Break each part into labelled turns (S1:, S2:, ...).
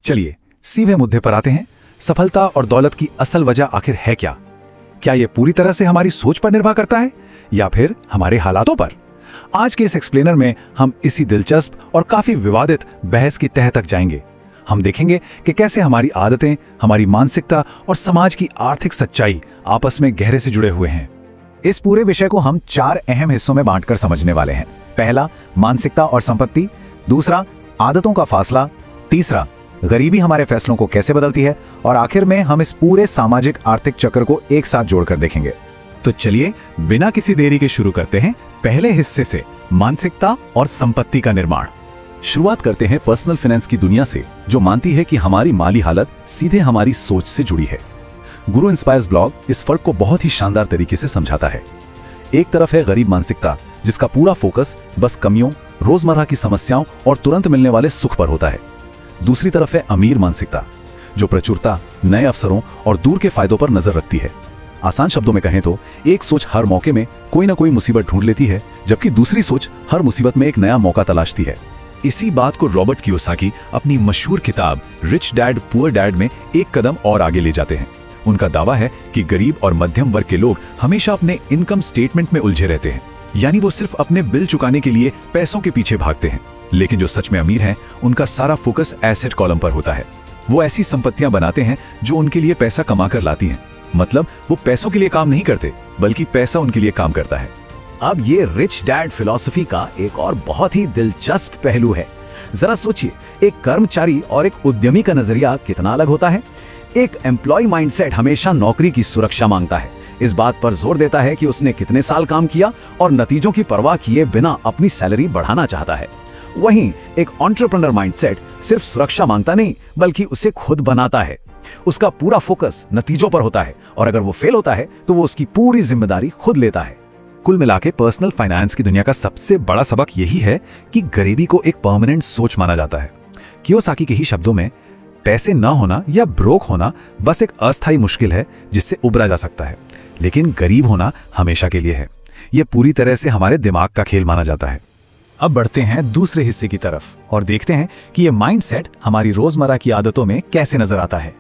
S1: चलिए सीधे मुद्दे पर आते हैं। सफलता और दौलत की असल वजह आखिर है क्या? क्या यह पूरी तरह से हमारी सोच पर निर्भर करता है या फिर हमारे हालातों पर? आज के इस एक्सप्लेनर में हम इसी दिलचस्प और काफी विवादित बहस की तह तक जाएंगे। हम देखेंगे कि कैसे हमारी आदतें, हमारी मानसिकता और समाज की आर्थिक सच्चाई आपस में गहरे से जुड़े हुए हैं।
S2: इस पूरे विषय को हम 4 अहम हिस्सों में बांटकर समझने वाले हैं। पहला, मानसिकता और संपत्ति। दूसरा, आदतों का फासला। तीसरा, गरीबी हमारे फैसलों को कैसे बदलती है। और आखिर में हम इस पूरे सामाजिक आर्थिक चक्र को एक साथ जोड़कर देखेंगे।
S1: तो चलिए बिना किसी देरी के शुरू करते हैं पहले हिस्से से, मानसिकता और संपत्ति का निर्माण।
S3: शुरुआत करते हैं पर्सनल फाइनेंस की दुनिया से, जो मानती है कि हमारी माली हालत सीधे हमारी सोच से जुड़ी है। गुरु इंस्पायर्स ब्लॉग इस फर्क को बहुत ही शानदार तरीके से समझाता है। एक तरफ है गरीब मानसिकता, जिसका पूरा फोकस बस कमियों, रोजमर्रा की समस्याओं और तुरंत मिलने वाले सुख पर होता है। दूसरी तरफ है अमीर मानसिकता, जो प्रचुरता, नए अवसरों और दूर के फायदों पर नजर रखती है। आसान शब्दों में कहें तो एक सोच हर मौके में कोई ना कोई मुसीबत ढूंढ लेती है, जबकि दूसरी सोच हर मुसीबत में एक नया मौका तलाशती है।
S1: इसी बात को रॉबर्ट कियोसाकी अपनी मशहूर किताब रिच डैड पुअर डैड में एक कदम और आगे ले जाते हैं। उनका दावा है कि गरीब और मध्यम वर्ग के लोग हमेशा अपने इनकम स्टेटमेंट में उलझे रहते हैं, यानी वो सिर्फ अपने बिल चुकाने के लिए पैसों के पीछे भागते हैं। लेकिन जो सच में अमीर हैं, उनका सारा फोकस एसेट कॉलम पर होता है। वो ऐसी संपत्तियां बनाते हैं जो उनके लिए पैसा कमा कर लाती हैं। मतलब वो पैसों के लिए काम नहीं करते, बल्कि पैसा उनके लिए काम करता है।
S2: अब ये रिच डैड फिलॉसफी का एक और बहुत ही दिलचस्प पहलू है। जरा सोचिए, एक कर्मचारी और एक उद्यमी का नजरिया कितना अलग होता है। एक एम्प्लॉय माइंडसेट हमेशा नौकरी की सुरक्षा मांगता है, इस बात पर जोर देता है कि उसने कितने साल काम किया और नतीजों की परवाह किए बिना अपनी सैलरी बढ़ाना चाहता है। वहीं एक एंटरप्रेन्योर माइंडसेट सिर्फ सुरक्षा मांगता नहीं, बल्कि उसे खुद बनाता है। उसका पूरा फोकस नतीजों पर होता है और अगर वो फेल होता है तो वो उसकी पूरी जिम्मेदारी खुद लेता है।
S1: कुल मिलाके पर्सनल फाइनेंस की दुनिया का सबसे बड़ा सबक यही है कि गरीबी को एक परमानेंट सोच माना जाता है। कियोसाकी के ही शब्दों में, पैसे न होना या ब्रोक होना बस एक अस्थायी मुश्किल है जिससे उबरा जा सकता है, लेकिन गरीब होना हमेशा के लिए है। यह पूरी तरह से हमारे दिमाग का खेल माना जाता है। अब बढ़ते हैं दूसरे हिस्से की तरफ और देखते हैं कि यह माइंडसेट हमारी रोजमर्रा की आदतों में कैसे नजर आता है।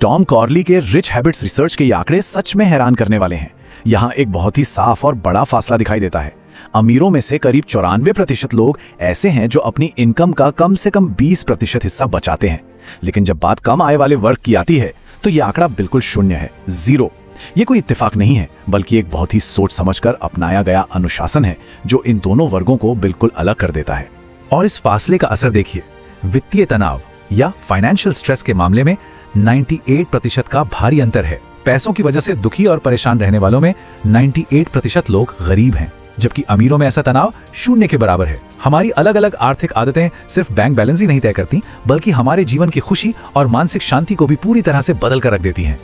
S2: टॉम कॉर्ली के रिच हैबिट्स रिसर्च के ये आंकड़े सच में हैरान करने वाले हैं। यहाँ एक बहुत ही साफ और बड़ा फासला दिखाई देता है। अमीरों में से करीब 94% लोग ऐसे हैं जो अपनी इनकम का कम से कम 20% हिस्सा बचाते हैं। लेकिन जब बात कम आय वाले वर्ग की आती है तो यह आंकड़ा बिल्कुल शून्य है, 0। ये कोई इत्तेफाक नहीं है, बल्कि एक बहुत ही सोच समझकर अपनाया गया अनुशासन है जो इन दोनों वर्गों को बिल्कुल अलग कर देता है।
S1: और इस फासले का असर देखिए। वित्तीय तनाव या फाइनेंशियल स्ट्रेस के मामले में 98% का भारी अंतर है। पैसों की वजह से दुखी और परेशान रहने वालों में 98% लोग गरीब हैं, जबकि अमीरों में ऐसा तनाव 0 के बराबर है। हमारी अलग अलग आर्थिक आदतें सिर्फ बैंक बैलेंस ही नहीं तय करती, बल्कि हमारे जीवन की खुशी और मानसिक शांति को भी पूरी तरह से बदल कर रख देती हैं।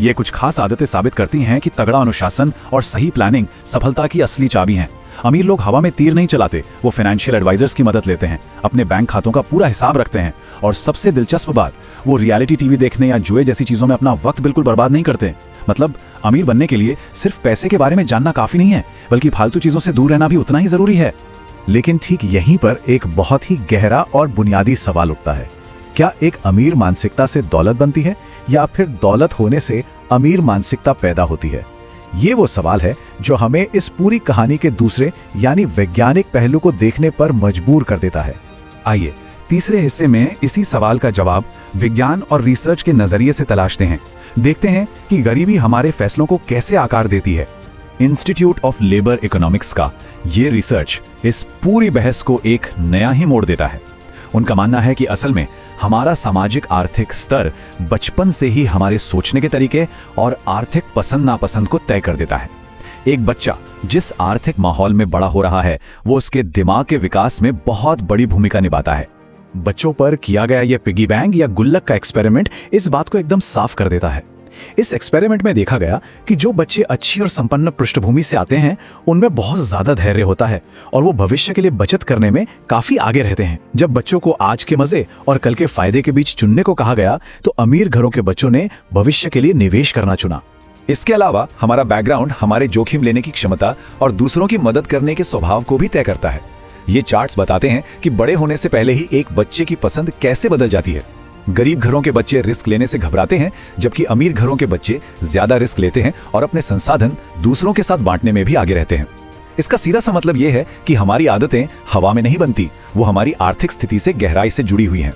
S1: ये कुछ खास आदतें साबित करती हैं कि तगड़ा अनुशासन और सही प्लानिंग सफलता की असली चाबी हैं। अमीर लोग हवा में तीर नहीं चलाते, वो फाइनेंशियल एडवाइजर्स की मदद लेते हैं, अपने बैंक खातों का पूरा हिसाब रखते हैं और सबसे दिलचस्प बात, वो रियलिटी टीवी देखने या जुए जैसी चीजों में अपना वक्त बिल्कुल बर्बाद नहीं करते। मतलब अमीर बनने के लिए सिर्फ पैसे के बारे में जानना काफी नहीं है, बल्कि फालतू चीजों से दूर रहना भी उतना ही जरूरी है।
S2: लेकिन ठीक यहीं पर एक बहुत ही गहरा और बुनियादी सवाल उठता है। क्या एक अमीर मानसिकता से दौलत बनती है या फिर दौलत होने से अमीर मानसिकता पैदा होती है? ये वो सवाल है जो हमें इस पूरी कहानी के दूसरे यानी वैज्ञानिक पहलू को देखने पर मजबूर कर देता है।
S1: आइए तीसरे हिस्से में इसी सवाल का जवाब विज्ञान और रिसर्च के नजरिए से तलाशते हैं। देखते हैं कि गरीबी हमारे फैसलों को कैसे आकार देती है। इंस्टीट्यूट ऑफ लेबर इकोनॉमिक्स का ये रिसर्च इस पूरी बहस को एक नया ही मोड़ देता है। उनका मानना है कि असल में हमारा सामाजिक आर्थिक स्तर बचपन से ही हमारे सोचने के तरीके और आर्थिक पसंद नापसंद को तय कर देता है। एक बच्चा जिस आर्थिक माहौल में बड़ा हो रहा है, वो उसके दिमाग के विकास में बहुत बड़ी भूमिका निभाता है। बच्चों पर किया गया यह पिगी बैंक या गुल्लक का एक्सपेरिमेंट इस बात को एकदम साफ कर देता है। इस एक्सपेरिमेंट में देखा गया कि जो बच्चे अच्छी और संपन्न पृष्ठभूमि से आते हैं, उनमें बहुत ज्यादा धैर्य होता है और वो भविष्य के लिए बचत करने में काफी आगे रहते हैं। जब बच्चों को आज के मजे और कल के फायदे के बीच चुनने को कहा गया, तो अमीर घरों के बच्चों ने भविष्य के लिए निवेश करना चुना। इसके अलावा हमारा बैकग्राउंड हमारे जोखिम लेने की क्षमता और दूसरों की मदद करने के स्वभाव को भी तय करता है। ये चार्ट्स बताते हैं कि बड़े होने से पहले ही एक बच्चे की पसंद कैसे बदल जाती है।
S3: गरीब घरों के बच्चे रिस्क लेने से घबराते हैं, जबकि अमीर घरों के बच्चे ज्यादा रिस्क लेते हैं और अपने संसाधन दूसरों के साथ बांटने में भी आगे रहते हैं। इसका सीधा सा मतलब यह है कि हमारी आदतें हवा में नहीं बनती, वो हमारी आर्थिक स्थिति से गहराई से जुड़ी हुई हैं।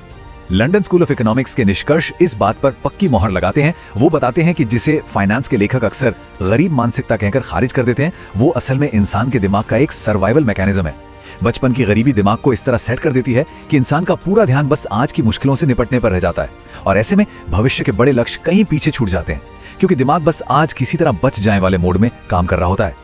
S3: लंदन स्कूल ऑफ इकोनॉमिक्स के निष्कर्ष इस बात पर पक्की मोहर लगाते हैं। वो बताते हैं कि जिसे फाइनेंस के लेखक अक्सर गरीब मानसिकता कहकर खारिज कर देते हैं, वो असल में इंसान के दिमाग का एक सर्वाइवल मैकेनिज्म है। बचपन की गरीबी दिमाग को इस तरह सेट कर देती है कि इंसान का पूरा ध्यान बस आज की मुश्किलों से निपटने पर रह जाता है, और ऐसे में भविष्य के बड़े लक्ष्य कहीं पीछे छूट जाते हैं, क्योंकि दिमाग बस आज किसी तरह बच जाए वाले मोड में काम कर रहा होता है।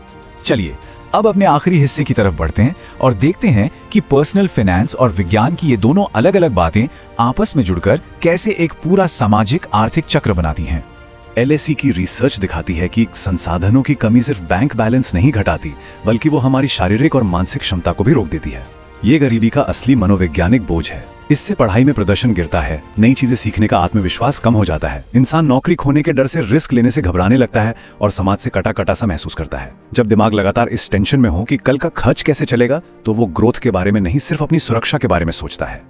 S3: चलिए अब अपने आखिरी हिस्से की तरफ बढ़ते हैं और देखते हैं कि पर्सनल फाइनेंस और विज्ञान की ये दोनों अलग अलग बातें आपस में जुड़कर कैसे एक पूरा सामाजिक आर्थिक चक्र बनाती हैं। LSE की रिसर्च दिखाती है कि संसाधनों की कमी सिर्फ बैंक बैलेंस नहीं घटाती, बल्कि वो हमारी शारीरिक और मानसिक क्षमता को भी रोक देती है। ये गरीबी का असली मनोवैज्ञानिक बोझ है। इससे पढ़ाई में प्रदर्शन गिरता है, नई चीजें सीखने का आत्मविश्वास कम हो जाता है, इंसान नौकरी खोने के डर से रिस्क लेने से घबराने लगता है और समाज से कटा कटा सा महसूस करता है। जब दिमाग लगातार इस टेंशन में हो कि कल का खर्च कैसे चलेगा, तो वो ग्रोथ के बारे में नहीं, सिर्फ अपनी सुरक्षा के बारे में सोचता है।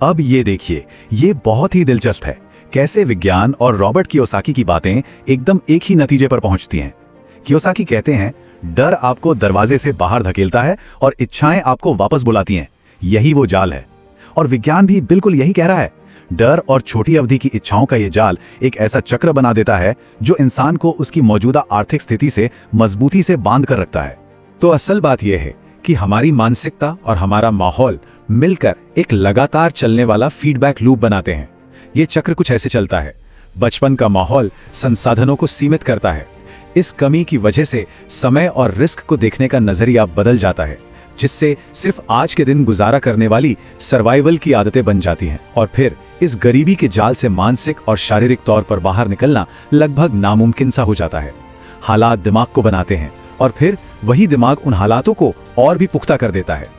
S3: अब ये देखिए, ये बहुत ही दिलचस्प है कैसे विज्ञान और रॉबर्ट कियोसाकी की बातें एकदम एक ही नतीजे पर पहुंचती हैं। कियोसाकी कहते हैं, डर आपको दरवाजे से बाहर धकेलता है और इच्छाएं आपको वापस बुलाती हैं, यही वो जाल है। और विज्ञान भी बिल्कुल यही कह रहा है। डर और छोटी अवधि की इच्छाओं का ये जाल एक ऐसा चक्र बना देता है जो इंसान को उसकी मौजूदा आर्थिक स्थिति से मजबूती से बांध कर रखता है। तो असल बात यह है कि हमारी मानसिकता और हमारा माहौल मिलकर एक लगातार चलने वाला फीडबैक लूप बनाते हैं। ये चक्र कुछ ऐसे चलता है। बचपन का माहौल संसाधनों को सीमित करता है। इस कमी की वजह से समय और रिस्क को देखने का नजरिया बदल जाता है, जिससे सिर्फ आज के दिन गुजारा करने वाली सर्वाइवल की आदतें बन जाती हैं, और फिर इस गरीबी के जाल से मानसिक और शारीरिक तौर पर बाहर निकलना लगभग नामुमकिन सा हो जाता है। हालात दिमाग को बनाते हैं और फिर वही दिमाग उन हालातों को और भी पुख्ता कर देता है।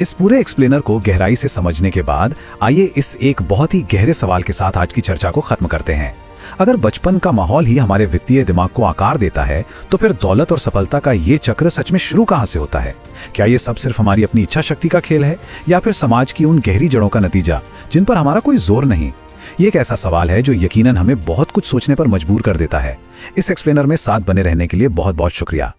S3: इस पूरे एक्सप्लेनर को गहराई से समझने के बाद आइए इस एक बहुत ही गहरे सवाल के साथ आज की चर्चा को खत्म करते हैं। अगर बचपन का माहौल ही हमारे वित्तीय दिमाग को आकार देता है, तो फिर दौलत और सफलता का ये चक्र सच में शुरू कहां से होता है? क्या ये सब सिर्फ हमारी अपनी इच्छा शक्ति का खेल है, या फिर समाज की उन गहरी जड़ों का नतीजा जिन पर हमारा कोई जोर नहीं? ये एक ऐसा सवाल है जो यकीनन हमें बहुत कुछ सोचने पर मजबूर कर देता है। इस एक्सप्लेनर में साथ बने रहने के लिए बहुत बहुत शुक्रिया।